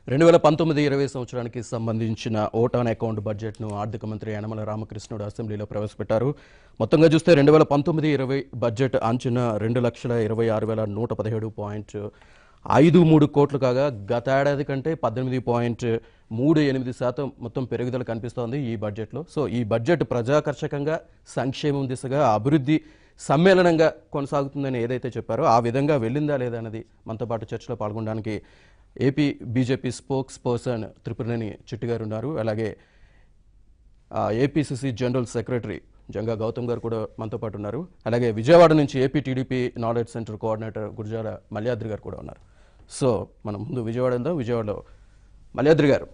2019-20 సంవత్సరానికి సంబంధించిన vote on account బడ్జెట్ను ఆర్థిక మంత్రి యనమల రామకృష్ణుడు అసెంబ్లీలో ప్రవేశపెట్టారు. మొత్తంగా చూస్తే 2019-20 బడ్జెట్ అంచనా 2,26,117.53 కోట్లు కాగా గత ఏడాది కంటే 18.38% మొత్తం పెరుగుదల కనిపిస్తోంది ఈ బడ్జెట్లో. సో ఈ బడ్జెట్ ప్రజాకర్షకంగా, సంక్షేమం దిశగా, అభివృద్ధి సమ్మేళనంగా కొనసాగుతుందని ఏదైతే చెప్పారో ఆ విధంగా వెళ్ళిందా లేదా అన్నది మనతో పాటు చర్చలో పాల్గొనడానికి AP BJP spokesperson Tripuraneni Chitti garu ఉన్నారు. అలాగే APCC general secretary Janga Gautam garu కూడా మనతో పాటు ఉన్నారు. అలాగే విజయవాడ నుంచి AP TDP knowledge centre coordinator Gurajala Malyadri garu కూడా ఉన్నారు. సో మనం ముందు విజయవాడ ఉందాం. విజయవాడలో మల్యాద్రి గారు,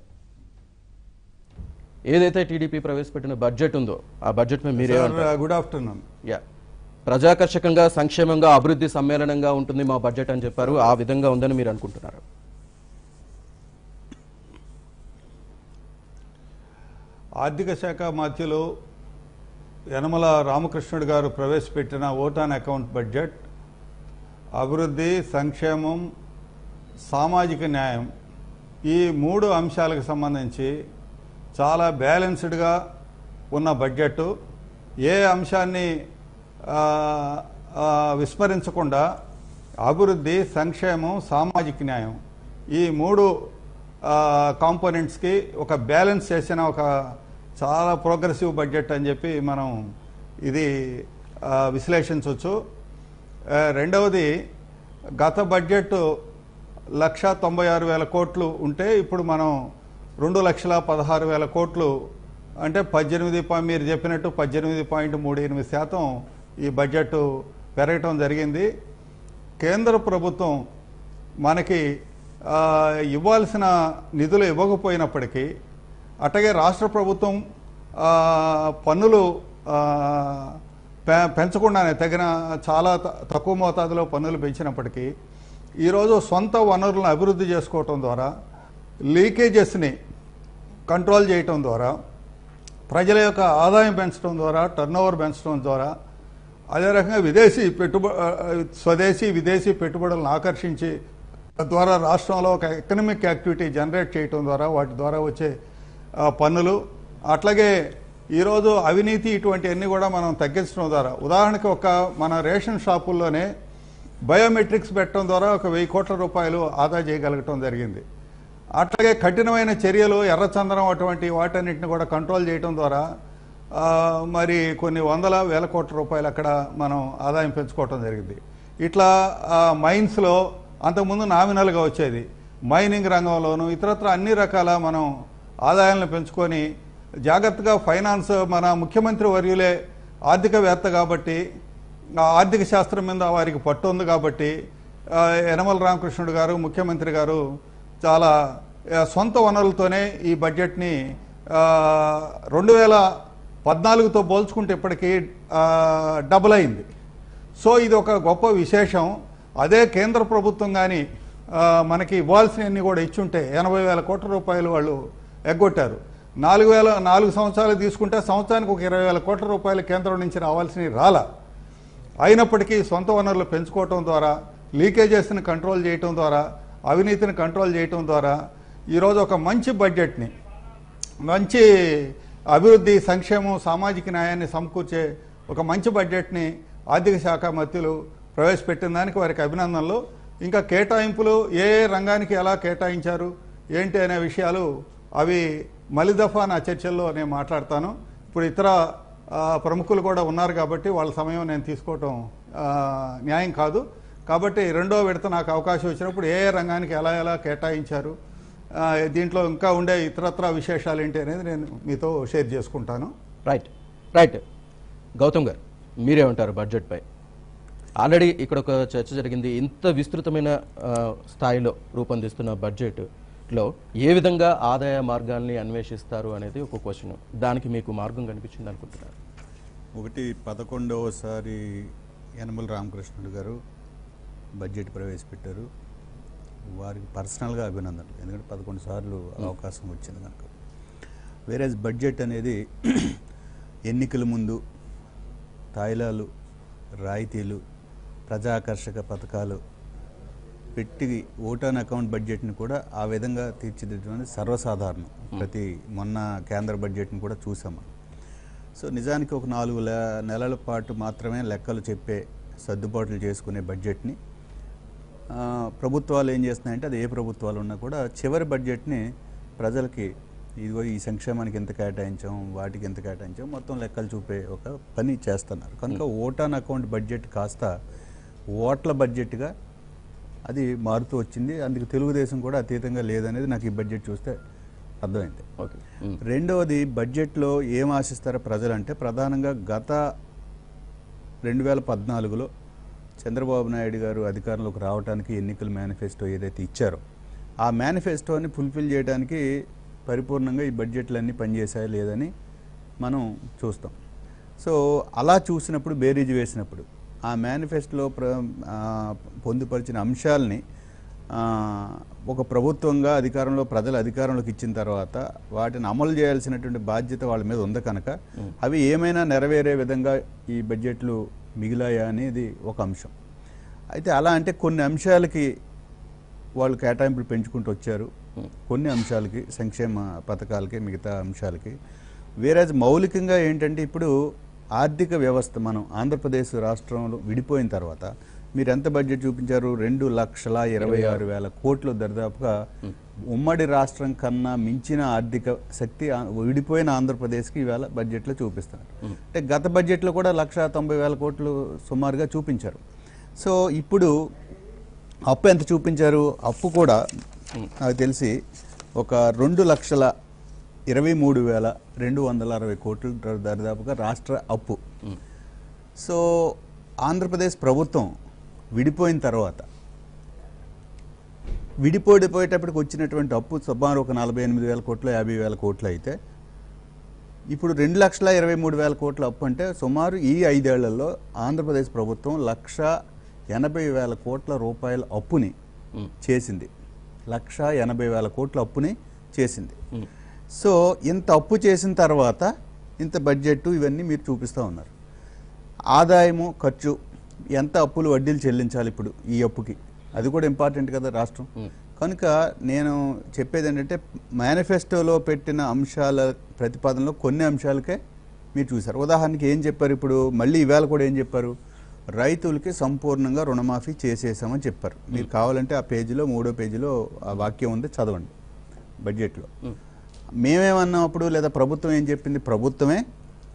ఏదైతే టీడీపీ ప్రవేశపెట్టిన బడ్జెట్ ఉందో ఆ బడ్జెట్ మీద మీరే గుడ్ ఆఫ్టర్నూన్. ప్రజాకర్షకంగా, సంక్షేమంగా, అభివృద్ధి సమ్మేళనంగా ఉంటుంది మా బడ్జెట్ అని చెప్పారు. ఆ విధంగా ఉందని మీరు అనుకుంటున్నారు? ఆర్థిక శాఖ మంత్రులు యనమల రామకృష్ణుడు గారు ప్రవేశపెట్టిన ఓట్ ఆన్ అకౌంట్ బడ్జెట్ అభివృద్ధి, సంక్షేమం, సామాజిక న్యాయం ఈ మూడు అంశాలకు సంబంధించి చాలా బ్యాలెన్స్డ్గా ఉన్న బడ్జెట్. ఏ అంశాన్ని విస్మరించకుండా అభివృద్ధి, సంక్షేమం, సామాజిక న్యాయం ఈ మూడు కాంపోనెంట్స్కి ఒక బ్యాలెన్స్ చేసిన ఒక చాలా ప్రోగ్రెసివ్ బడ్జెట్ అని చెప్పి మనం ఇది విశ్లేషించవచ్చు. రెండవది, గత బడ్జెట్ 1,96,000 కోట్లు ఉంటే ఇప్పుడు మనం 2,16,000 కోట్లు అంటే మీరు చెప్పినట్టు 18.38% ఈ బడ్జెట్ పెరగటం జరిగింది. కేంద్ర ప్రభుత్వం మనకి ఇవ్వాల్సిన నిధులు ఇవ్వకపోయినప్పటికీ, అట్లాగే రాష్ట్ర ప్రభుత్వం పన్నులు పెంచకుండానే చాలా తక్కువ మోతాదులో పన్నులు పెంచినప్పటికీ ఈరోజు సొంత వనరులను అభివృద్ధి చేసుకోవటం ద్వారా, లీకేజెస్ని కంట్రోల్ చేయటం ద్వారా, ప్రజల యొక్క ఆదాయం పెంచడం ద్వారా, టర్నోవర్ పెంచడం ద్వారా, అదే రకంగా స్వదేశీ విదేశీ పెట్టుబడులను ఆకర్షించి ద్వారా రాష్ట్రంలో ఒక ఎకనామిక్ యాక్టివిటీ జనరేట్ చేయటం ద్వారా, వాటి ద్వారా వచ్చే పన్నులు, అట్లాగే ఈరోజు అవినీతి ఇటువంటివన్నీ కూడా మనం తగ్గించడం ద్వారా, ఉదాహరణకి మన రేషన్ షాపుల్లోనే బయోమెట్రిక్స్ పెట్టడం ద్వారా 1,000 కోట్ల రూపాయలు ఆదా చేయగలగటం జరిగింది. అట్లాగే కఠినమైన చర్యలు, ఎర్రచందనం అటువంటి వాటన్నిటిని కూడా కంట్రోల్ చేయడం ద్వారా మరి కొన్ని వందల వేల కోట్ల రూపాయలు అక్కడ మనం ఆదాయం పెంచుకోవటం జరిగింది. ఇట్లా మైన్స్లో అంతకుముందు నామినల్గా వచ్చేది, మైనింగ్ రంగంలోనూ ఇతరత్ర అన్ని రకాల మనం ఆదాయాలను పెంచుకొని జాగ్రత్తగా ఫైనాన్స్, మన ముఖ్యమంత్రి వర్యులే ఆర్థికవేత్త కాబట్టి, ఆర్థిక శాస్త్రం మీద వారికి పట్టు ఉంది కాబట్టి యనమల రామకృష్ణుడు గారు, ముఖ్యమంత్రి గారు చాలా సొంత వనరులతోనే ఈ బడ్జెట్ని 2014తో పోల్చుకుంటే ఇప్పటికీ డబుల్ అయింది. సో ఇది ఒక గొప్ప విశేషం. అదే కేంద్ర ప్రభుత్వం కానీ మనకి ఇవ్వాల్సినవన్నీ కూడా ఇచ్చుంటే 80,000 కోట్ల రూపాయలు వాళ్ళు ఎగ్గొట్టారు. 4 సంవత్సరాలు తీసుకుంటే సంవత్సరానికి 20,000 కోట్ల రూపాయలు కేంద్రం నుంచి రావాల్సినవి రాలా. అయినప్పటికీ సొంత వనరులు పెంచుకోవటం ద్వారా, లీకేజెస్ని కంట్రోల్ చేయటం ద్వారా, అవినీతిని కంట్రోల్ చేయటం ద్వారా ఈరోజు ఒక మంచి బడ్జెట్ని, మంచి అభివృద్ధి, సంక్షేమం, సామాజిక న్యాయాన్ని సమకూర్చే ఒక మంచి బడ్జెట్ని ఆర్థిక శాఖ మంత్రులు ప్రవేశపెట్టిన దానికి వారికి అభినందనలు. ఇంకా కేటాయింపులు ఏ రంగానికి ఎలా కేటాయించారు ఏంటి అనే విషయాలు అవి మలిదఫా నా చర్చల్లో నేను మాట్లాడతాను. ఇప్పుడు ఇతర ప్రముఖులు కూడా ఉన్నారు కాబట్టి వాళ్ళ సమయం నేను తీసుకోవటం న్యాయం కాదు. కాబట్టి రెండో విడత నాకు అవకాశం వచ్చినప్పుడు ఏ రంగానికి ఎలా కేటాయించారు, దీంట్లో ఇంకా ఉండే ఇతరత్ర విశేషాలు ఏంటి అనేది నేను మీతో షేర్ చేసుకుంటాను. రైట్ గౌతమ్ గారు, మీరేమంటారు బడ్జెట్పై? ఆల్రెడీ ఇక్కడ ఒక చర్చ జరిగింది. ఇంత విస్తృతమైన స్థాయిలో రూపొందిస్తున్న బడ్జెట్లో ఏ విధంగా ఆదాయ మార్గాల్ని అన్వేషిస్తారు అనేది ఒక క్వశ్చన్. దానికి మీకు మార్గం కనిపించింది అనుకుంటున్నారు? 11వసారి యనమల రామకృష్ణుడు గారు బడ్జెట్ ప్రవేశపెట్టారు. వారికి పర్సనల్గా అభినందనలు, ఎందుకంటే 11 సార్లు అవకాశం వచ్చింది కనుక. వేరే బడ్జెట్ అనేది ఎన్నికల ముందు తాయిలాలు, రాయితీలు, ప్రజాకర్షక పథకాలు పెట్టి ఓట్ ఆన్ అకౌంట్ బడ్జెట్ని కూడా ఆ విధంగా తీర్చిదిద్దడం సర్వసాధారణం. మొన్న కేంద్ర బడ్జెట్ని కూడా చూసాము. సో నిజానికి ఒక 4 నెలల పాటు మాత్రమే లెక్కలు చెప్పే సర్దుబాట్లు చేసుకునే బడ్జెట్ని ప్రభుత్వాలు ఏం చేస్తున్నాయంటే, అది ఏ ప్రభుత్వాలు ఉన్నా కూడా చివరి బడ్జెట్ని ప్రజలకి ఇదిగో ఈ సంక్షేమానికి ఎంత కేటాయించాం, వాటికి ఎంత కేటాయించాం, మొత్తం లెక్కలు చూపే ఒక పని చేస్తున్నారు. కనుక ఓట్ ఆన్ అకౌంట్ బడ్జెట్ కాస్త ఓట్ల బడ్జెట్గా అది మారుతూ వచ్చింది. అందుకు తెలుగుదేశం కూడా అతీతంగా లేదనేది నాకు ఈ బడ్జెట్ చూస్తే అర్థమైంది. రెండవది, బడ్జెట్లో ఏం ఆశిస్తారో ప్రజలంటే, ప్రధానంగా గత 2014లో చంద్రబాబు నాయుడు గారు అధికారంలోకి రావడానికి ఎన్నికల మేనిఫెస్టో ఏదైతే ఇచ్చారో ఆ మేనిఫెస్టోని ఫుల్ఫిల్ చేయడానికి పరిపూర్ణంగా ఈ బడ్జెట్లన్నీ పనిచేసాయి లేదని మనం చూస్తాం. సో అలా చూసినప్పుడు, బేరీజు వేసినప్పుడు ఆ మేనిఫెస్టోలో పొందుపరిచిన అంశాలని ఒక ప్రభుత్వంగా ప్రజలు అధికారంలోకి ఇచ్చిన తర్వాత వాటిని అమలు చేయాల్సినటువంటి బాధ్యత వాళ్ళ మీద ఉంది కనుక అవి ఏమైనా నెరవేరే విధంగా ఈ బడ్జెట్లు మిగిలాయా అనేది ఒక అంశం. అయితే అలా అంటే కొన్ని అంశాలకి వాళ్ళు కేటాయింపులు పెంచుకుంటూ వచ్చారు, కొన్ని అంశాలకి, సంక్షేమ పథకాలకి, మిగతా అంశాలకి. వేరే మౌలికంగా ఏంటంటే, ఇప్పుడు ఆర్థిక వ్యవస్థ మనం ఆంధ్రప్రదేశ్ రాష్ట్రంలో విడిపోయిన తర్వాత మీరు ఎంత బడ్జెట్ చూపించారు? 2,26,000 కోట్లు దరిదాపుగా ఉమ్మడి రాష్ట్రం కన్నా మించిన ఆర్థిక శక్తి విడిపోయిన ఆంధ్రప్రదేశ్కి ఈవేళ బడ్జెట్లో చూపిస్తున్నారు. అంటే గత బడ్జెట్లో కూడా 1,90,000 కోట్లు సుమారుగా చూపించారు. సో ఇప్పుడు అప్పు ఎంత చూపించారు? అప్పు కూడా నాకు తెలిసి ఒక 2,23,260 కోట్లు దరిదాపుగా రాష్ట్ర అప్పు. సో ఆంధ్రప్రదేశ్ ప్రభుత్వం విడిపోయిన తర్వాత విడిపోయేటప్పటికి వచ్చినటువంటి అప్పు సుమారు ఒక 48,000 కోట్లు, 50,000 కోట్లు అయితే ఇప్పుడు 2,23,000 కోట్ల అప్పు అంటే సుమారు ఈ 5 ఏళ్లలో ఆంధ్రప్రదేశ్ ప్రభుత్వం 1,80,000 కోట్ల రూపాయల అప్పుని చేసింది. 1,80,000 కోట్ల అప్పుని చేసింది. సో ఇంత అప్పు చేసిన తర్వాత ఇంత బడ్జెట్ ఇవన్నీ మీరు చూపిస్తూ ఉన్నారు. ఆదాయము, ఖర్చు, ఎంత అప్పులు వడ్డీలు చెల్లించాలి ఇప్పుడు ఈ అప్పుకి, అది కూడా ఇంపార్టెంట్ కదా రాష్ట్రం. కనుక నేను చెప్పేది ఏంటంటే, మేనిఫెస్టోలో పెట్టిన అంశాల ప్రతిపాదనలో కొన్ని అంశాలకే మీరు చూశారు. ఉదాహరణకి ఏం చెప్పారు? ఇప్పుడు మళ్ళీ ఈవేళ కూడా ఏం చెప్పారు? రైతులకి సంపూర్ణంగా రుణమాఫీ చేసేసామని చెప్పారు. మీరు కావాలంటే ఆ పేజీలో 3వ పేజీలో ఆ వాక్యం ఉంది, చదవండి బడ్జెట్లో. మేమేమన్నాం అప్పుడు, లేదా ప్రభుత్వం ఏం చెప్పింది? ప్రభుత్వమే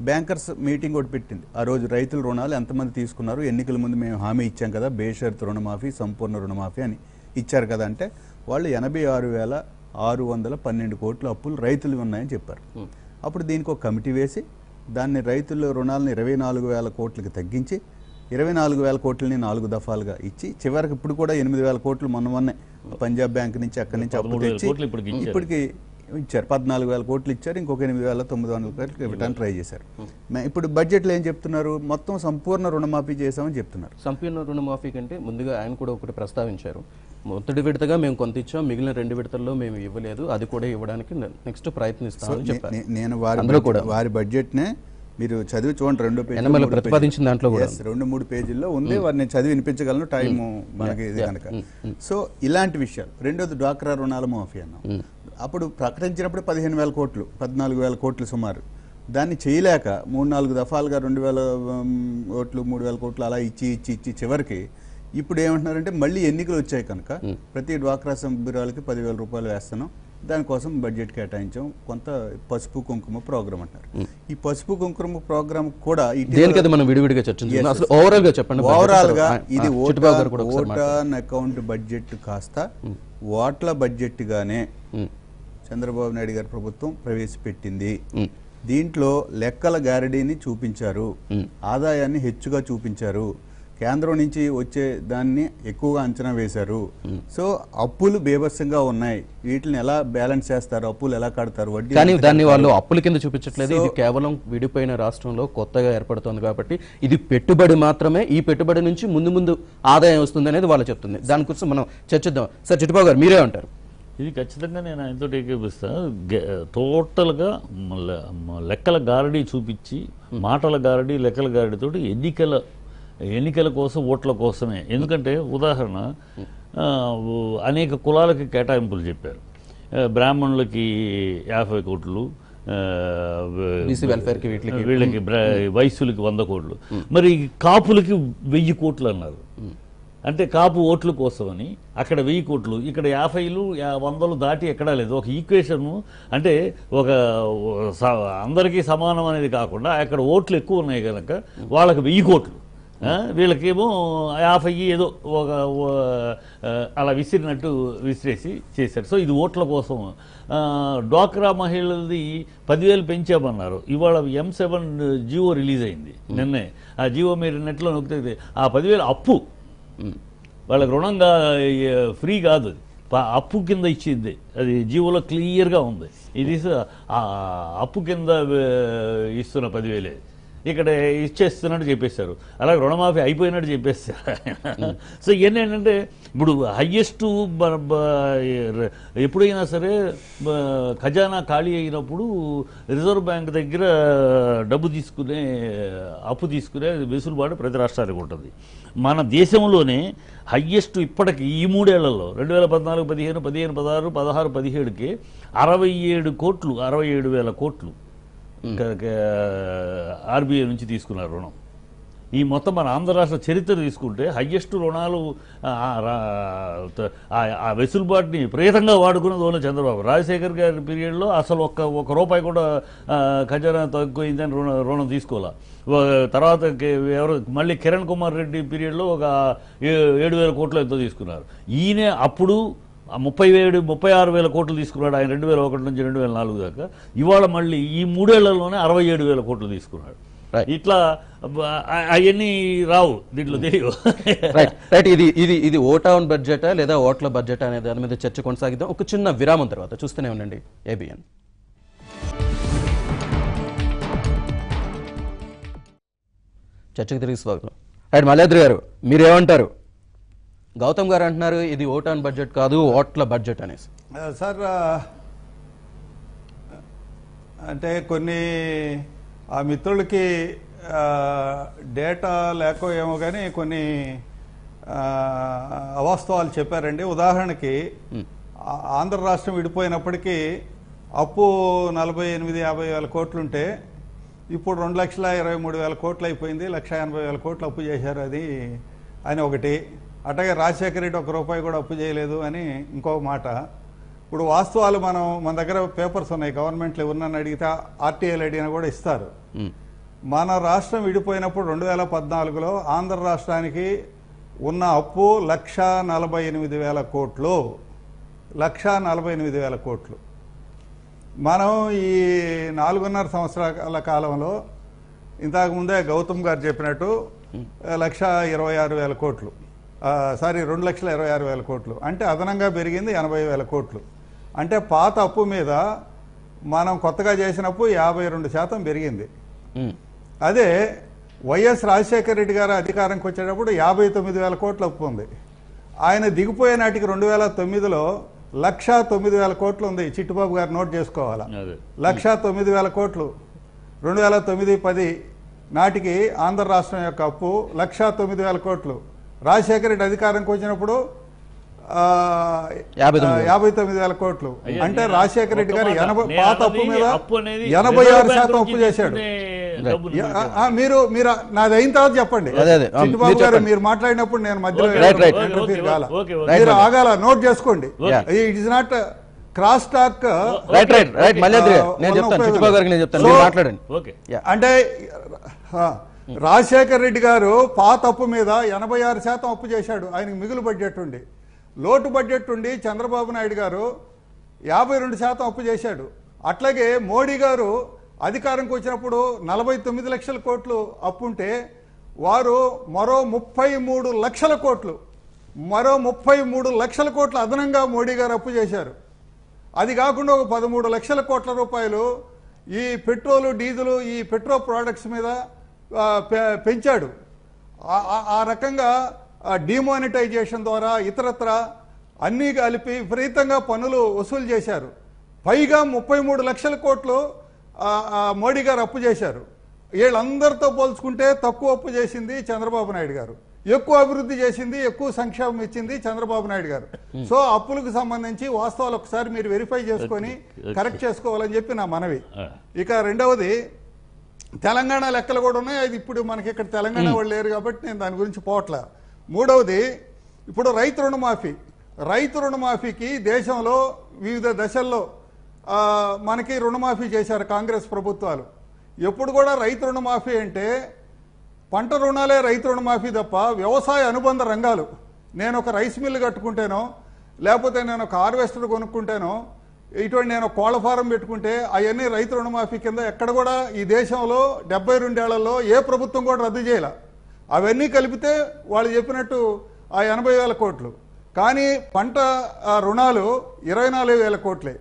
బ్యాంకర్స్ మీటింగ్ ఒకటి పెట్టింది. ఆ రోజు రైతుల రుణాలు ఎంతమంది తీసుకున్నారు, ఎన్నికల ముందు మేము హామీ ఇచ్చాం కదా, బేషరతు రుణమాఫీ, సంపూర్ణ రుణమాఫీ అని ఇచ్చారు కదా అంటే, వాళ్ళు 86,612 కోట్ల అప్పులు రైతులు ఉన్నాయని చెప్పారు. అప్పుడు దీనికి ఒక కమిటీ వేసి దాన్ని రైతుల రుణాలను 24,000 కోట్లకి తగ్గించి 24,000 కోట్లని 4 దఫాలుగా ఇచ్చి చివరికి ఇప్పుడు కూడా 8,000 కోట్లు మొన్నే పంజాబ్ బ్యాంక్ నుంచి అక్కడి నుంచి అప్పు తెచ్చి ఇప్పటికి ఇచ్చారు. 14,000 కోట్లు ఇచ్చారు, ఇంకొక 8,900 కోట్లు రిటర్న్ ట్రై చేశారు. ఇప్పుడు బడ్జెట్లో ఏం చెప్తున్నారు? మొత్తం సంపూర్ణ రుణమాఫీ చేశామని చెప్తున్నారు. సంపూర్ణ రుణమాఫీ కంటే ముందుగా ఆయన కూడా ఒకటి ప్రస్తావించారు. మొదటి విడతగా మేము కొంత ఇచ్చాం, మిగిలిన 2 విడతల్లో మేము ఇవ్వలేదు, అది కూడా ఇవ్వడానికి నెక్స్ట్ ప్రయత్నిస్తామని చెప్పారు. నేను వారి బడ్జెట్నే మీరు చదివి చూడండి, 2 పేజీలు ప్రతిపాదించిన దాంట్లో కూడా 2-3 పేజీల్లో ఉంది. వారిని చదివి వినిపించగలను, టైం మనకి ఇది కనుక. సో ఇలాంటి విషయాలు. రెండోది డ్వాక్రా రుణాల మాఫీ అన్నాం. అప్పుడు ప్రకటించినప్పుడు 15,000 కోట్లు, 14,000 కోట్లు సుమారు. దాన్ని చేయలేక 3-4 దఫాలుగా 2,000 కోట్లు, 3,000 కోట్లు అలా ఇచ్చి చివరికి ఇప్పుడు ఏమంటున్నారంటే, మళ్ళీ ఎన్నికలు వచ్చాయి కనుక ప్రతి డ్వాక్రా సభ్యురాలకి 10,000 రూపాయలు వేస్తున్నాం, దానికోసం బడ్జెట్ కేటాయించాం, కొంత పసుపు కుంకుమ ప్రోగ్రామ్ అంటారు. ఈ పసుపు కుంకుమ ప్రోగ్రామ్ కూడా మనం విడివిడిగా చర్చించాం. అసలు ఓవరాల్ గా చెప్పండి. ఓవరాల్ గా ఇది ఓట్ ఆన్ అకౌంట్ బడ్జెట్ కాస్త ఓట్ల బడ్జెట్ గానే చంద్రబాబు నాయుడు గారి ప్రభుత్వం ప్రవేశపెట్టింది. దీంట్లో లెక్కల గారడీని చూపించారు, ఆదాయాన్ని హెచ్చుగా చూపించారు, కేంద్రం నుంచి వచ్చే దాన్ని ఎక్కువగా అంచనా వేశారు. సో అప్పులు బేభత్సంగా ఉన్నాయి, వీటిని ఎలా బ్యాలెన్స్ చేస్తారు, అప్పులు ఎలా కడతారు, వడ్డీ. కానీ దాన్ని వాళ్ళు అప్పుల కింద చూపించట్లేదు. ఇది కేవలం విడిపోయిన రాష్ట్రంలో కొత్తగా ఏర్పడుతుంది కాబట్టి ఇది పెట్టుబడి మాత్రమే, ఈ పెట్టుబడి నుంచి ముందు ఆదాయం వస్తుంది అనేది వాళ్ళు చెప్తుంది. దాని గురించి మనం చర్చిద్దాం. సార్ చిట్టుబాబు గారు మీరే అంటారు? ఇది ఖచ్చితంగా నేను ఆయనతో ఏకీపిస్తాను. టోటల్గా లెక్కల గారడీ చూపించి, మాటల గారడీ, లెక్కల గారడీతోటి ఎన్నికల కోసం, ఓట్ల కోసమే. ఎందుకంటే ఉదాహరణ అనేక కులాలకి కేటాయింపులు చెప్పారు. బ్రాహ్మణులకి 50 కోట్లు, బీసీ వెల్ఫేర్కి వీళ్ళకి వైశ్యులకి 100 కోట్లు, మరి కాపులకి 1000 కోట్లు అన్నారు. అంటే కాపు ఓట్ల కోసమని అక్కడ 1000 కోట్లు, ఇక్కడ 50లు 100లు దాటి ఎక్కడా లేదు. ఒక ఈక్వేషను అంటే ఒక అందరికీ సమానం అనేది కాకుండా అక్కడ ఓట్లు ఎక్కువ ఉన్నాయి కనుక వాళ్ళకి 1000 కోట్లు, వీళ్ళకేమో 50 ఏదో ఒక అలా విసిరినట్టు విసిరేసి చేశారు. సో ఇది ఓట్ల కోసం. డ్వాక్రా మహిళలది 10,000 పెంచామన్నారు. ఇవాళ M7 జియో రిలీజ్ అయింది నిన్నే. ఆ జియో మీరు నెట్లో నొక్కితే ఆ 10,000 అప్పు, వాళ్ళకి రుణంగా ఫ్రీ కాదు, అది అప్పు కింద ఇచ్చింది. అది జియోలో క్లియర్గా ఉంది. ఇది అప్పు కింద ఇస్తున్న 10,000 ఇక్కడ ఇచ్చేస్తున్నట్టు చెప్పేశారు. అలాగే రుణమాఫీ అయిపోయినట్టు చెప్పేస్తారు. సో ఇవన్నీ ఏంటంటే ఇప్పుడు హయ్యెస్ట్ ఎప్పుడైనా సరే ఖజానా ఖాళీ అయినప్పుడు రిజర్వ్ బ్యాంక్ దగ్గర అప్పు తీసుకునే వెసులుబాటు ప్రతి రాష్ట్రానికి ఉంటుంది. మన దేశంలోనే హయ్యెస్ట్ ఇప్పటికి ఈ 3 ఏళ్లలో 2014, 15, 16, 16, 17కి 67 కోట్లు, 67,000 కోట్లు ఆర్బీఐ నుంచి తీసుకున్నారు రుణం. ఈ మొత్తం మన ఆంధ్ర రాష్ట్ర చరిత్ర తీసుకుంటే హయ్యెస్ట్ రుణాలు ఆ వెసులుబాటుని ప్రేతంగా వాడుకున్నది ఓన్లీ చంద్రబాబు. రాజశేఖర్ గారి పీరియడ్లో అసలు ఒక్క రూపాయి కూడా ఖజానా తగ్గిపోయిందని రుణం తీసుకోవాలా. తర్వాత ఎవరు మళ్ళీ కిరణ్ కుమార్ రెడ్డి పీరియడ్లో ఒక 7,000 కోట్లు ఎంతో తీసుకున్నారు. ఈయన అప్పుడు 36,000 కోట్లు తీసుకున్నాడు ఆయన 2001 నుంచి 2004 దాకా. ఇవాళ మళ్ళీ ఈ 3 ఏళ్లలోనే 67,000 కోట్లు తీసుకున్నాడు. ఇట్లా అవన్నీ రావు, దీంట్లో తెలియవు. రైట్. ఇది ఓటాన్ బడ్జెటా లేదా ఓట్ల బడ్జెట్ అనే దాని మీద చర్చ కొనసాగిద్దాం. ఒక చిన్న విరామం తర్వాత చూస్తూనే ఉండండి ఏబిఎన్. చర్చకు తిరిగి స్వాగతం. రైట్, మల్లాద్రి గారు మీరేమంటారు? గౌతమ్ గారు అంటున్నారు ఇది ఓటాన్ బడ్జెట్ కాదు, ఓట్ల బడ్జెట్ అనేసి. సార్ అంటే కొన్ని ఆ మిత్రులకి డేటా లేకో ఏమో కానీ కొన్ని అవాస్తవాలు చెప్పారండి. ఉదాహరణకి ఆంధ్ర రాష్ట్రం విడిపోయినప్పటికీ అప్పు 48,000-50,000 కోట్లుంటే ఇప్పుడు 2,23,000 కోట్లు అయిపోయింది. 1,80,000 కోట్లు అప్పు చేశారు అది అని ఒకటి. అట్లాగే రాజశేఖర రెడ్డి 1 రూపాయి కూడా అప్పు చేయలేదు అని ఇంకొక మాట. ఇప్పుడు వాస్తవాలు మన దగ్గర పేపర్స్ ఉన్నాయి, గవర్నమెంట్లో ఎవరినని అడిగితే ఆర్టీఐలు అడిగినా కూడా ఇస్తారు. మన రాష్ట్రం విడిపోయినప్పుడు 2014లో ఆంధ్ర రాష్ట్రానికి ఉన్న అప్పు 1,48,000 కోట్లు. 1,48,000 కోట్లు. మనం ఈ 4.5 సంవత్సరాల కాలంలో ఇంతకుముందే గౌతమ్ గారు చెప్పినట్టు 1,26,000 కోట్లు, 2,26,000 కోట్లు, అంటే అదనంగా పెరిగింది 80,000 కోట్లు. అంటే పాత అప్పు మీద మనం కొత్తగా చేసినప్పుడు 52% పెరిగింది. అదే వైఎస్ రాజశేఖర రెడ్డి గారు అధికారంకి వచ్చేటప్పుడు 59,000 కోట్ల అప్పు ఉంది. ఆయన దిగిపోయే నాటికి 2009లో 1,09,000 కోట్లు ఉంది. చిట్టుబాబు గారు నోట్ చేసుకోవాలా, 1,09,000 కోట్లు. 2009-10 నాటికి ఆంధ్ర రాష్ట్రం యొక్క అప్పు 1,09,000 కోట్లు. రాజశేఖర రెడ్డి అధికారంకి వచ్చినప్పుడు 59,000 కోట్లు. అంటే రాజశేఖర రెడ్డి గారు పాత అప్పు మీద 86% అప్పు చేశాడు. మీరు నాది అయిన తర్వాత చెప్పండి. చిట్టుబాబు గారు మీరు మాట్లాడినప్పుడు నేను మధ్యలో మీరు ఆగాల, నోట్ చేసుకోండి. It is not cross talk. అంటే రాజశేఖర రెడ్డి గారు పాత అప్పు మీద 86% అప్పు చేశాడు. ఆయనకు మిగులు బడ్జెట్ ఉండి, లోటు బడ్జెట్ ఉండి చంద్రబాబు నాయుడు గారు 52% అప్పు చేశాడు. అట్లాగే మోడీ గారు అధికారంకి వచ్చినప్పుడు 49 లక్షల కోట్లు అప్పు ఉంటే వారు మరో 33 లక్షల కోట్లు అదనంగా మోడీ గారు అప్పు చేశారు. అది కాకుండా ఒక 13 లక్షల కోట్ల రూపాయలు ఈ పెట్రోలు, డీజిల్, ఈ పెట్రో ప్రోడక్ట్స్ మీద పెంచాడు. ఆ రకంగా డిమానిటైజేషన్ ద్వారా ఇతరత్ర అన్నీ కలిపి విపరీతంగా పన్నులు వసూలు చేశారు. పైగా 33 లక్షల కోట్లు మోడీ గారు అప్పు చేశారు. వీళ్ళందరితో పోల్చుకుంటే తక్కువ అప్పు చేసింది చంద్రబాబు నాయుడు గారు. ఎక్కువ అభివృద్ధి చేసింది, ఎక్కువ సంక్షేమం ఇచ్చింది చంద్రబాబు నాయుడు గారు. సో అప్పులకు సంబంధించి వాస్తవాలు ఒకసారి మీరు వెరిఫై చేసుకొని కరెక్ట్ చేసుకోవాలని చెప్పి నా మనవి. ఇక రెండవది తెలంగాణ లెక్కలు కూడా ఉన్నాయి, అది ఇప్పుడు మనకి ఇక్కడ తెలంగాణ వాళ్ళు లేరు కాబట్టి నేను దాని గురించి పోవట్లా. మూడవది ఇప్పుడు రైతు రుణమాఫీకి దేశంలో వివిధ దశల్లో మనకి రుణమాఫీ చేశారు కాంగ్రెస్ ప్రభుత్వాలు. ఎప్పుడు కూడా రైతు రుణమాఫీ అంటే పంట రుణాలే రైతు రుణమాఫీ తప్ప వ్యవసాయ అనుబంధ రంగాలు, నేను ఒక రైస్ మిల్లు కట్టుకుంటేనో లేకపోతే నేను ఒక హార్వెస్టర్ కొనుక్కుంటేనో ఇటువంటి నేను కోళ్ల ఫారం పెట్టుకుంటే అవన్నీ రైతు రుణమాఫీ కింద ఎక్కడ కూడా ఈ దేశంలో 72 ఏళ్లలో ఏ ప్రభుత్వం కూడా రద్దు చేయాల. అవన్నీ కలిపితే వాళ్ళు చెప్పినట్టు ఆ 80,000 కోట్లు. కానీ పంట రుణాలు 24,000 కోట్లే.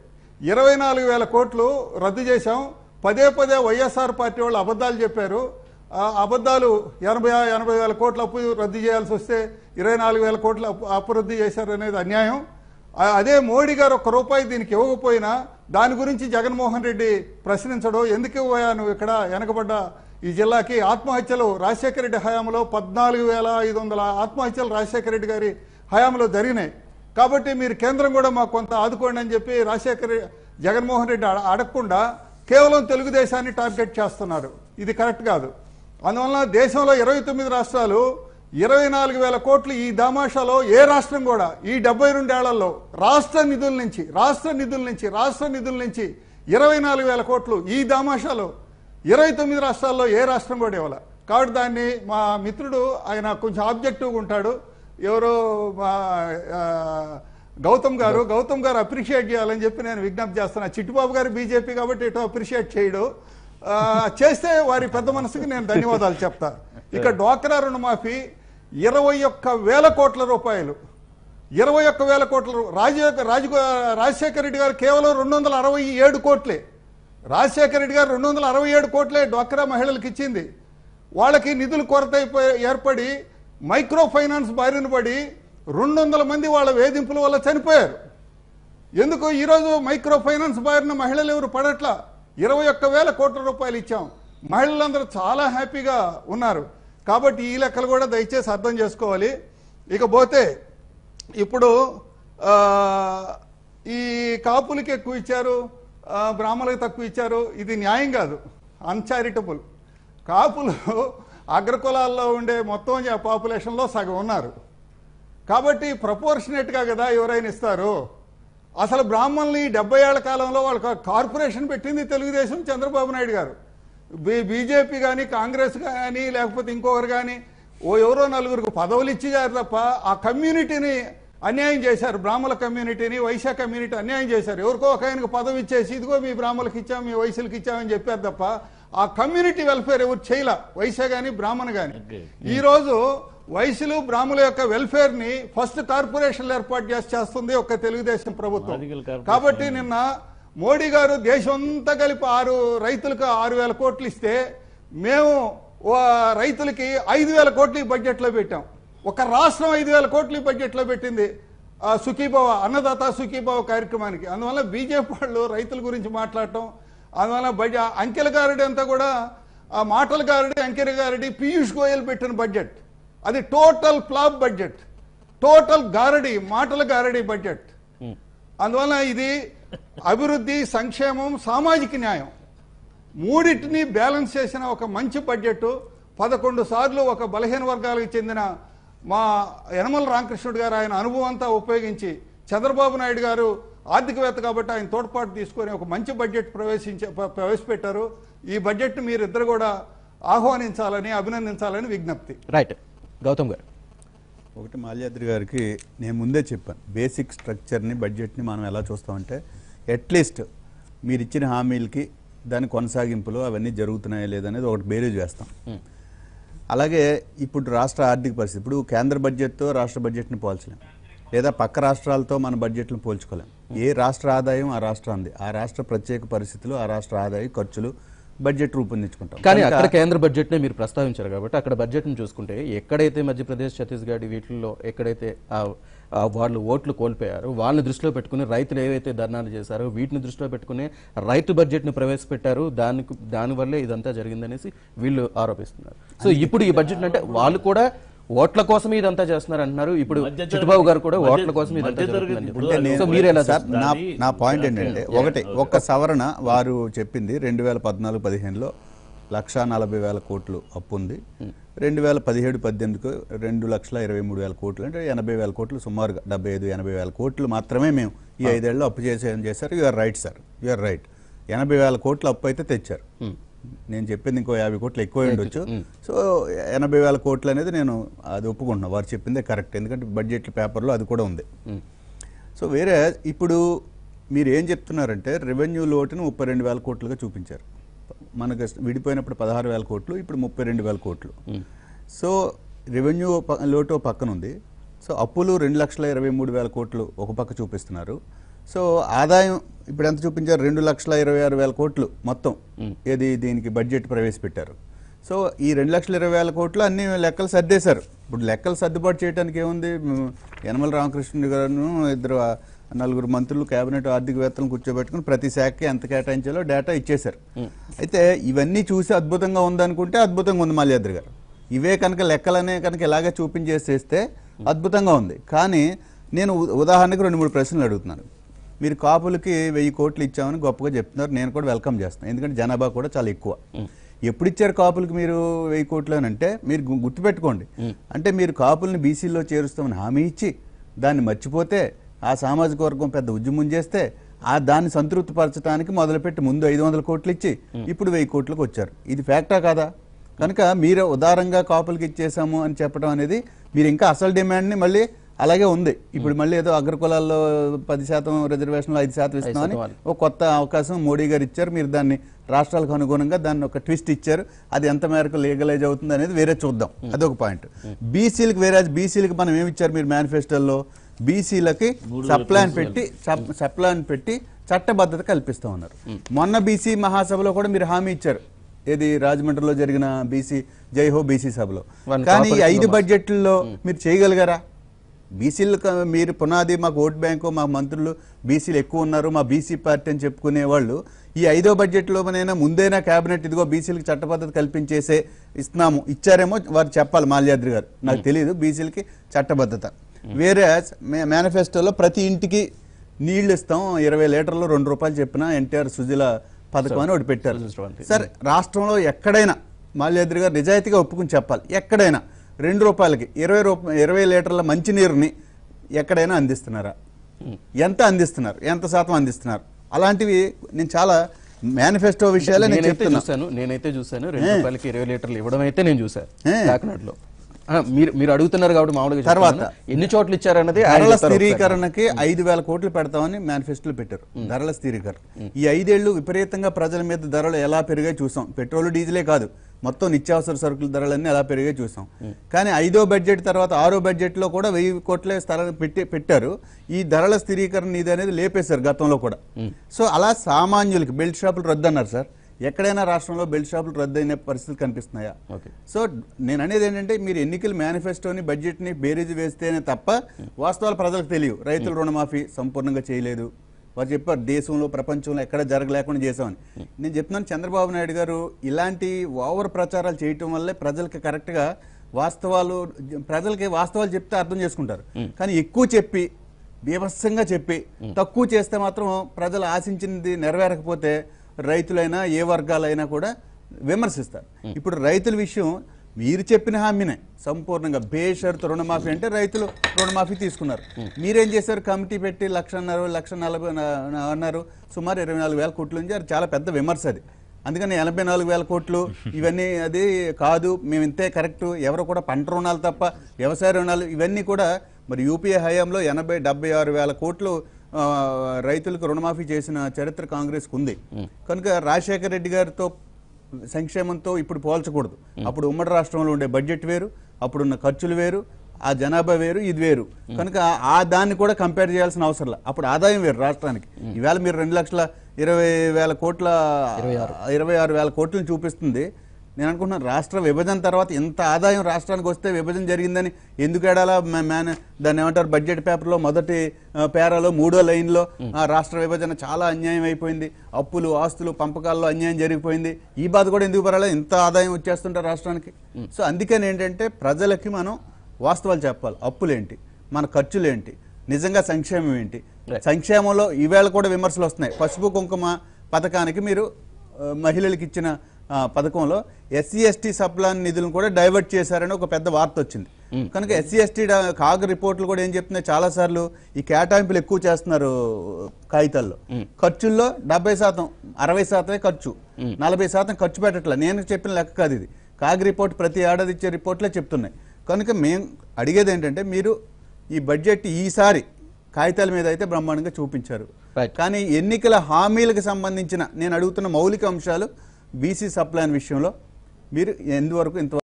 24,000 కోట్లు రద్దు చేశాం. పదే వైఎస్ఆర్ పార్టీ వాళ్ళు అబద్ధాలు చెప్పారు. అబద్ధాలు 80,000 కోట్ల అప్పు రద్దు చేయాల్సి వస్తే 24,000 కోట్ల అప్పు రద్దు చేశారు అనేది అన్యాయం. అదే మోడీ గారు ₹1 దీనికి ఇవ్వకపోయినా దాని గురించి జగన్మోహన్ రెడ్డి ప్రశ్నించడం, ఎందుకు ఇవ్వయా నువ్వు ఇక్కడ వెనకబడ్డ ఈ జిల్లాకి? ఆత్మహత్యలు రాజశేఖర రెడ్డి హయాంలో 14,500 ఆత్మహత్యలు రాజశేఖర రెడ్డి గారి హయాంలో జరిగినాయి. కాబట్టి మీరు కేంద్రం కూడా మాకు కొంత ఆదుకోండి అని చెప్పి జగన్మోహన్ రెడ్డి అడగకుండా కేవలం తెలుగుదేశాన్ని టార్గెట్ చేస్తున్నారు. ఇది కరెక్ట్ కాదు. అందువల్ల దేశంలో 29 రాష్ట్రాలు 24,000 కోట్లు ఈ దామాషాలో ఏ రాష్ట్రం కూడా ఈ 72 ఏళ్లలో రాష్ట్ర నిధుల నుంచి 24,000 కోట్లు ఈ దామాషాలో 29 రాష్ట్రాల్లో ఏ రాష్ట్రం కూడా ఇవ్వాల. కాబట్టి దాన్ని మా మిత్రుడు ఆయన కొంచెం ఆబ్జెక్టివ్గా ఉంటాడు, ఎవరో గౌతమ్ గారు అప్రిషియేట్ చేయాలని చెప్పి నేను విజ్ఞప్తి చేస్తున్నా. చిట్టుబాబు గారు బీజేపీ కాబట్టి ఎటో అప్రిషియేట్ చేయడు, చేస్తే వారి పెద్ద మనసుకి నేను ధన్యవాదాలు చెప్తా. ఇక డ్వాక్రా రుణమాఫీ 21,000 కోట్ల రూపాయలు, 21,000 కోట్ల. రాజశేఖర రెడ్డి గారు కేవలం 267 కోట్లే. రాజశేఖర రెడ్డి గారు 267 కోట్లే డ్వాక్రా మహిళలకు ఇచ్చింది. వాళ్ళకి నిధులు కొరత ఏర్పడి మైక్రో ఫైనాన్స్ బారిన పడి 200 మంది వాళ్ళ వేధింపుల వల్ల చనిపోయారు. ఎందుకు ఈరోజు మైక్రో ఫైనాన్స్ బారిన మహిళలు ఎవరు పడట్లా? 21,000 కోట్ల రూపాయలు ఇచ్చాం. మహిళలందరూ చాలా హ్యాపీగా ఉన్నారు. కాబట్టి ఈ లెక్కలు కూడా దయచేసి అర్థం చేసుకోవాలి. ఇకపోతే ఇప్పుడు ఈ కాపులకి ఎక్కువ ఇచ్చారు, బ్రాహ్మణులకు తక్కువ ఇచ్చారు, ఇది న్యాయం కాదు, అన్చారిటబుల్. కాపులు అగ్రకులాల్లో ఉండే మొత్తం పాపులేషన్లో సగం ఉన్నారు. కాబట్టి ప్రపోర్షనేట్గా కదా ఎవరైనా ఇస్తారు. అసలు బ్రాహ్మణుల్ని 70 ఏళ్ల కాలంలో వాళ్ళకి కార్పొరేషన్ పెట్టింది తెలుగుదేశం, చంద్రబాబు నాయుడు గారు. బీజేపీ కానీ కాంగ్రెస్ కానీ లేకపోతే ఇంకొకరు కానీ ఎవరో నలుగురికి పదవులు ఇచ్చారు తప్ప ఆ కమ్యూనిటీని అన్యాయం చేశారు. బ్రాహ్మణ కమ్యూనిటీని, వైశ్య కమ్యూనిటీ అన్యాయం చేశారు. ఎవరికో ఒక ఆయనకు పదవి ఇచ్చేసి ఇదిగో మీ బ్రాహ్మణులకు ఇచ్చాం, మీ వైశ్యులకు ఇచ్చామని చెప్పారు తప్ప ఆ కమ్యూనిటీ వెల్ఫేర్ ఎవరు చేయలే, వైశ్య కానీ బ్రాహ్మణ కానీ. ఈరోజు వైశ్యులు బ్రాహ్మణుల యొక్క వెల్ఫేర్ ని ఫస్ట్ కార్పొరేషన్లు ఏర్పాటు చేస్తుంది ఒక తెలుగుదేశం ప్రభుత్వం. కాబట్టి నిన్న మోడీ గారు దేశం అంతా కలిపి రైతులకు 6,000 కోట్లు ఇస్తే మేము రైతులకి 5,000 కోట్లు బడ్జెట్లో పెట్టాం. ఒక రాష్ట్రం 5,000 కోట్లు బడ్జెట్లో పెట్టింది సుఖీభవ అన్నదాత సుఖీభవ కార్యక్రమానికి. అందువల్ల బీజేపీ వాళ్ళు రైతుల గురించి మాట్లాడటం, అందువల్ల అంకెల గారడి అంతా కూడా మాటల గారడి, అంకెల గారడి, పీయూష్ గోయల్ పెట్టిన బడ్జెట్ అది టోటల్ ఫ్లాప్ బడ్జెట్, టోటల్ గారడి, మాటల గారడి బడ్జెట్. అందువల్ల ఇది అభివృద్ధి, సంక్షేమం, సామాజిక న్యాయం మూడింటిని బ్యాలెన్స్ చేసిన ఒక మంచి బడ్జెట్. 11 సార్లు ఒక బలహీన వర్గాలకు చెందిన మా యనమల రామకృష్ణుడు గారు ఆయన అనుభవం అంతా ఉపయోగించి, చంద్రబాబు నాయుడు గారు ఆర్థికవేత్త కాబట్టి ఆయన తోడ్పాటు తీసుకొని ఒక మంచి బడ్జెట్ ప్రవేశపెట్టారు. ఈ బడ్జెట్ మీరిద్దరు కూడా ఆహ్వానించాలని, అభినందించాలని విజ్ఞప్తి. రైట్ గౌతమ్ గారు. ఒకటి మాల్యాద్రి గారికి నేను ముందే చెప్పాను, బేసిక్ స్ట్రక్చర్ని బడ్జెట్ని మనం ఎలా చూస్తామంటే అట్లీస్ట్ మీరు ఇచ్చిన హామీలకి దాని కొనసాగింపులు అవన్నీ జరుగుతున్నాయా లేదనేది ఒకటి బేరీజ్ వేస్తాం. అలాగే ఇప్పుడు రాష్ట్ర ఆర్థిక పరిస్థితి, ఇప్పుడు కేంద్ర బడ్జెట్తో రాష్ట్ర బడ్జెట్ని పోల్చలేం, లేదా పక్క రాష్ట్రాలతో మన బడ్జెట్లను పోల్చుకోలేం. ఏ రాష్ట్ర ఆదాయం ఆ రాష్ట్రాన్ని, ఆ రాష్ట్ర ప్రత్యేక పరిస్థితులు, ఆ రాష్ట్ర ఆదాయ ఖర్చులు బడ్జెట్ రూపొందించుకుంటాం. కానీ అక్కడ కేంద్ర బడ్జెట్నే మీరు ప్రస్తావించారు కాబట్టి అక్కడ బడ్జెట్ను చూసుకుంటే ఎక్కడైతే మధ్యప్రదేశ్, ఛత్తీస్గఢ్ వీటిల్లో ఎక్కడైతే వాళ్ళు ఓట్లు కోల్పోయారు వాళ్ళని దృష్టిలో పెట్టుకుని రైతులు ఏవైతే ధర్నాలు చేశారో వీటిని దృష్టిలో పెట్టుకుని రైతు బడ్జెట్ను ప్రవేశపెట్టారు. దానివల్లే ఇదంతా జరిగిందనేసి వీళ్ళు ఆరోపిస్తున్నారు. సో ఇప్పుడు ఈ బడ్జెట్ అంటే వాళ్ళు కూడా ఓట్ల కోసం ఇదంతా చేస్తున్నారు అంటున్నారు. ఇప్పుడు మధ్యతరగతి- చిట్టుబాబు గారు కూడా ఓట్ల కోసం ఇదంతా మధ్యతరగతి జరుగుతుందని ఇప్పుడు చెప్తున్నారు. సో మీరు ఎలా సార్, చూస్తారు? నా పాయింట్ ఏంటంటే ఒక్క సవరణ వారు చెప్పింది 2014-15లో 1,40,000 కోట్లు అప్పు ఉంది. 2017-18కు 2,23,000 కోట్లు అంటే 80,000 కోట్లు, సుమారుగా 75-80,000 కోట్లు మాత్రమే మేము ఈ 5 ఏళ్ళలో అప్పు చేశారు. You are right sir, you are right. 80,000 కోట్ల అప్పు అయితే తెచ్చారు. నేను చెప్పింది ఇంకో 50 కోట్లు ఎక్కువ ఉండొచ్చు. సో 80,000 కోట్లు అనేది నేను అది ఒప్పుకుంటున్నాను, వారు చెప్పిందే కరెక్ట్. ఎందుకంటే బడ్జెట్ పేపర్లో అది కూడా ఉంది. సో వేరే ఇప్పుడు మీరు ఏం చెప్తున్నారంటే రెవెన్యూ లోటును 32,000 కోట్లుగా చూపించారు. మనకు విడిపోయినప్పుడు 16,000 కోట్లు, ఇప్పుడు 32,000 కోట్లు. సో రెవెన్యూ లోటు పక్కన ఉంది. సో అప్పులు 2,23,000 కోట్లు ఒక పక్క చూపిస్తున్నారు. సో ఆదాయం ఇప్పుడు ఎంత చూపించారు? 2,26,000 కోట్లు మొత్తం ఏది దీనికి బడ్జెట్ ప్రవేశపెట్టారు. సో ఈ 2,20,000 కోట్లు అన్ని లెక్కలు సర్దేశారు. ఇప్పుడు లెక్కలు సర్దుబాటు చేయడానికి ఏముంది? యనమల రామకృష్ణ గారు, 4 మంత్రులు, కేబినెట్ ఆర్థికవేత్తలను కూర్చోబెట్టుకుని ప్రతి శాఖకి ఎంత కేటాయించాలో డేటా ఇచ్చేశారు. అయితే ఇవన్నీ చూసి అద్భుతంగా ఉందనుకుంటే అద్భుతంగా ఉంది మాల్యాద్రి గారు. ఇవే కనుక లెక్కలనే కనుక ఇలాగే చూపించేసేస్తే అద్భుతంగా ఉంది. కానీ నేను ఉదాహరణకు 2-3 ప్రశ్నలు అడుగుతున్నాను. మీరు కాపులకి 1,000 కోట్లు ఇచ్చామని గొప్పగా చెప్తున్నారు, నేను కూడా వెల్కమ్ చేస్తున్నాను. ఎందుకంటే జనాభా కూడా చాలా ఎక్కువ. ఎప్పుడు ఇచ్చారు కాపులకి మీరు 1,000 కోట్లు అని అంటే మీరు గుర్తుపెట్టుకోండి. అంటే మీరు కాపుల్ని బీసీలో చేరుస్తామని హామీ ఇచ్చి దాన్ని మర్చిపోతే, ఆ సామాజిక వర్గం పెద్ద ఉద్యమం చేస్తే దాన్ని సంతృప్తిపరచడానికి మొదలుపెట్టి ముందు 500 కోట్లు ఇచ్చి ఇప్పుడు 1,000 కోట్లకు వచ్చారు. ఇది ఫ్యాక్టా కాదా? కనుక మీరు ఉదారంగా కాపులకి ఇచ్చేసాము అని చెప్పడం అనేది, మీరు ఇంకా అసలు డిమాండ్ని మళ్ళీ అలాగే ఉంది. ఇప్పుడు మళ్ళీ ఏదో అగ్రకులాల్లో 10% రిజర్వేషన్లో 5% ఇస్తామని ఒక కొత్త అవకాశం మోడీ గారు ఇచ్చారు. మీరు దాన్ని రాష్ట్రాలకు అనుగుణంగా దాన్ని ఒక ట్విస్ట్ ఇచ్చారు. అది ఎంత మేరకు లీగలైజ్ అవుతుంది అనేది వేరే చూద్దాం. అదొక పాయింట్. బీసీలకు బీసీలకు మనం ఏమి ఇచ్చారు మీరు మేనిఫెస్టోలో? బీసీలకి సప్లాన్ పెట్టి చట్టబద్ధత కల్పిస్తా ఉన్నారు. మొన్న బీసీ మహాసభలో కూడా మీరు హామీ ఇచ్చారు. ఏది రాజమండ్రిలో జరిగిన జైహో బీసీ సభలో. కానీ ఈ 5 బడ్జెట్లలో మీరు చేయగలిగారా? బీసీలకు మీరు పునాది, మాకు ఓట్ బ్యాంకు, మా మంత్రులు బీసీలు ఎక్కువ ఉన్నారు, మా బీసీ పార్టీ అని చెప్పుకునే వాళ్ళు ఈ 5వ బడ్జెట్లోనైనా ముందైనా కేబినెట్ ఇదిగో బీసీలకు చట్టబద్ధత కల్పించేసే ఇచ్చారేమో వారు చెప్పాలి. మాల్యాద్రి గారు, నాకు తెలియదు బీసీలకి చట్టబద్ధత. వేరే మేనిఫెస్టోలో ప్రతి ఇంటికి నీళ్లు ఇస్తాం, 20 లీటర్లు 2 రూపాయలు చెప్పిన ఎన్టీఆర్ సుజల పథకం అని ఒకటి పెట్టారు. సార్ రాష్ట్రంలో ఎక్కడైనా మాల్యాద్రి గారు నిజాయితీగా ఒప్పుకుని చెప్పాలి, ఎక్కడైనా 2 రూపాయలకి 20 లీటర్ల మంచినీరుని ఎక్కడైనా అందిస్తున్నారా? ఎంత అందిస్తున్నారు? ఎంత శాతం అందిస్తున్నారు? అలాంటివి నేను చాలా మేనిఫెస్టో విషయాలే నేను చెప్తున్నాను. నేనైతే చూసాను 2 రూపాయలకి 20 లీటర్లు ఇవ్వడం అయితే నేను చూసాను కాకినాడలో. మీరు అడుగుతున్నారు కాబట్టి మామూలుగా తర్వాత ఎన్ని చోట్ల ఇచ్చారన్నది ధరల స్థిరీకరణకి 5,000 కోట్లు పెడతామని మేనిఫెస్టోలో పెట్టారు. ధరల స్థిరీకరణ ఈ 5 ఏళ్లు విపరీతంగా ప్రజల మీద ధరలు ఎలా పెరిగాయి చూసాం. పెట్రోల్ డీజిలే కాదు, మొత్తం నిత్యావసర సరుకుల ధరలన్నీ ఎలా పెరిగాయి చూసాం. కానీ 5వ బడ్జెట్ తర్వాత 6వ బడ్జెట్లో కూడా 1,000 కోట్లే స్థలం పెట్టారు. ఈ ధరల స్థిరీకరణ ఇది అనేది లేపేశారు గతంలో కూడా. సో అలా సామాన్యులకి బెల్ట్ షాపులు రద్దు అన్నారు సార్. ఎక్కడైనా రాష్ట్రంలో బెల్ట్ షాపులు రద్దయిన పరిస్థితులు కనిపిస్తున్నాయా? సో నేను అనేది ఏంటంటే మీరు ఎన్నికల మేనిఫెస్టోని బడ్జెట్ని బేరీజు వేస్తేనే తప్ప వాస్తవాలు ప్రజలకు తెలియవు. రైతుల రుణమాఫీ సంపూర్ణంగా చేయలేదు. వారు చెప్పారు దేశంలో ప్రపంచంలో ఎక్కడ జరగలేకుండా చేసామని. నేను చెప్తున్నాను చంద్రబాబు నాయుడు గారు ఇలాంటి ఓవర్ ప్రచారాలు చేయటం వల్లే ప్రజలకి కరెక్ట్గా ప్రజలకి వాస్తవాలు చెప్తే అర్థం చేసుకుంటారు. కానీ ఎక్కువ చెప్పి బీభత్సంగా చెప్పి తక్కువ చేస్తే మాత్రం ప్రజలు ఆశించింది నెరవేరకపోతే రైతులైనా ఏ వర్గాలైనా కూడా విమర్శిస్తారు. ఇప్పుడు రైతుల విషయం మీరు చెప్పిన హామీనే సంపూర్ణంగా బేషరతు రుణమాఫీ అంటే రైతులు రుణమాఫీ తీసుకున్నారు. మీరేం చేశారు? కమిటీ పెట్టి 1,40,000 అన్నారు. సుమారు 24,000 కోట్ల నుంచి అది చాలా పెద్ద విమర్శ అది. అందుకని 84,000 కోట్లు ఇవన్నీ అది కాదు, మేము ఇంతే కరెక్ట్. ఎవరు కూడా పంట రుణాలు తప్ప వ్యవసాయ రుణాలు ఇవన్నీ కూడా మరి యూపీఏ హయాంలో 76,000 కోట్లు రైతులకు రుణమాఫీ చేసిన చరిత్ర కాంగ్రెస్కు ఉంది. కనుక రాజశేఖర రెడ్డి గారితో సంక్షేమంతో ఇప్పుడు పోల్చకూడదు. అప్పుడు ఉమ్మడి రాష్ట్రంలో ఉండే బడ్జెట్ వేరు, అప్పుడున్న ఖర్చులు వేరు, ఆ జనాభా వేరు, ఇది వేరు. కనుక దాన్ని కూడా కంపేర్ చేయాల్సిన అవసరం లేదు. అప్పుడు ఆదాయం వేరు రాష్ట్రానికి. ఈవేళ మీరు 2,20,000 కోట్ల 26,000 కోట్లను చూపిస్తుంది. నేను అనుకుంటున్నాను రాష్ట్ర విభజన తర్వాత ఇంత ఆదాయం రాష్ట్రానికి వస్తే విభజన జరిగిందని ఎందుకు ఏడాలా దాన్ని ఏమంటారు బడ్జెట్ పేపర్లో మొదటి పేరాలో 3వ లైన్లో రాష్ట్ర విభజన చాలా అన్యాయం అయిపోయింది, అప్పులు ఆస్తులు పంపకాల్లో అన్యాయం జరిగిపోయింది, ఈ బాధ కూడా ఎందుకు పరాలి, ఇంత ఆదాయం వచ్చేస్తుంటారు రాష్ట్రానికి. సో అందుకని ఏంటంటే ప్రజలకి మనం వాస్తవాలు చెప్పాలి. అప్పులేంటి, మన ఖర్చులేంటి, నిజంగా సంక్షేమం ఏంటి. సంక్షేమంలో ఈవేళ కూడా విమర్శలు వస్తున్నాయి. పసుపు కుంకుమ పథకానికి మీరు మహిళలకు ఇచ్చిన పథకంలో ఎస్సీ ఎస్టీ సప్లాన్ నిధులను కూడా డైవర్ట్ చేశారని ఒక పెద్ద వార్త వచ్చింది. కనుక ఎస్సీ ఎస్టీ కాగ్ రిపోర్ట్లు కూడా ఏం చెప్తున్నాయి, చాలా సార్లు ఈ కేటాయింపులు ఎక్కువ చేస్తున్నారు కాగితాల్లో. ఖర్చుల్లో 70%, 60% ఖర్చు, 40% ఖర్చు పెట్టట్లే. నేను చెప్పిన లెక్క కాదు ఇది. కాగ్ రిపోర్ట్ ప్రతి ఏడాది ఇచ్చే రిపోర్ట్లే చెప్తున్నాయి. కనుక మేము అడిగేది ఏంటంటే, మీరు ఈ బడ్జెట్ ఈసారి కాగితాల మీద అయితే బ్రహ్మాండంగా చూపించారు, కానీ ఎన్నికల హామీలకు సంబంధించిన నేను అడుగుతున్న మౌలిక అంశాలు బీసీ సప్లాన్ విషయంలో మీరు ఎందువరకు ఇంతవరకు